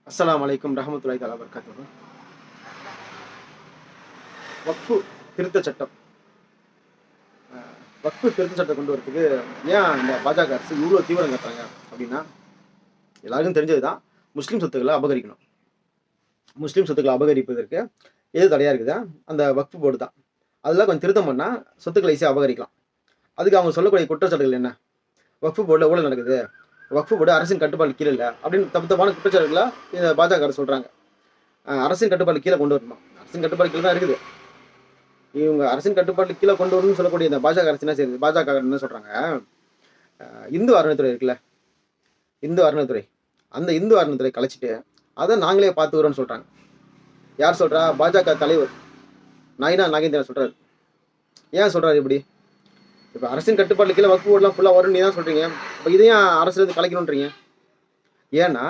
அஸ்ஸலாமு அலைக்கும் ரஹமத்துல்லாஹி தஆலா வபரகாத்துஹு. வக்ஃபு திருத்த சட்டம். வக்ஃபு திருத்த சட்டம் கொண்டு வரதுக்கு ஏன் இந்த பாஜக அரசு இவ்வளோ தீவிரம் காட்டுறாங்க அப்படின்னா, எல்லாருக்கும் தெரிஞ்சது தான், முஸ்லீம் சொத்துக்களை அபகரிக்கணும். முஸ்லீம் சொத்துக்களை அபகரிப்பதற்கு எது தடையா இருக்குதா? அந்த வக்ஃபு போர்டு தான். அதெல்லாம் கொஞ்சம் திருத்தம் பண்ணா சொத்துக்களை ஈஸியாக அபகரிக்கலாம். அதுக்கு அவங்க சொல்லக்கூடிய குற்றச்சாட்டுகள் என்ன? வக்ஃபு போர்டில் ஊழல் நடக்குது, வக்ஃபு போர்டு அரசின் கட்டுப்பாடு கீழே இல்லை அப்படின்னு தப்பான குற்றச்சாட்டுகளை இந்த பாஜக அரசு சொல்றாங்க. அரசின் கட்டுப்பாடு கீழே கொண்டு வரணும். அரசின் கட்டுப்பாடு கீழே தான் இருக்குது. இவங்க அரசின் கட்டுப்பாட்டு கீழே கொண்டு வரணும்னு சொல்லக்கூடிய இந்த பாஜக அரசு என்ன செய்யுது? பாஜக என்ன சொல்றாங்க? இந்து அறநிலைத்துறை இருக்குல்ல, இந்து அறநிலைத்துறை, அந்த இந்து அறநிலைத்துறை கலைச்சிட்டு அதை நாங்களே பார்த்துக்கிறோம்னு சொல்றாங்க. யார் சொல்றா? பாஜக தலைவர் நயினா நாகேந்திரன் சொல்றாரு. ஏன் சொல்றாரு இப்படி? இப்ப அரசின் கட்டுப்பாட்டு கீழே வக்ஃபு போர்டுலாம் ஃபுல்லா வரும்னு நீ தான் சொல்றீங்க. இப்ப இதையும் அரசுல இருந்து கலைக்கணும்ன்றீங்க. ஏன்னா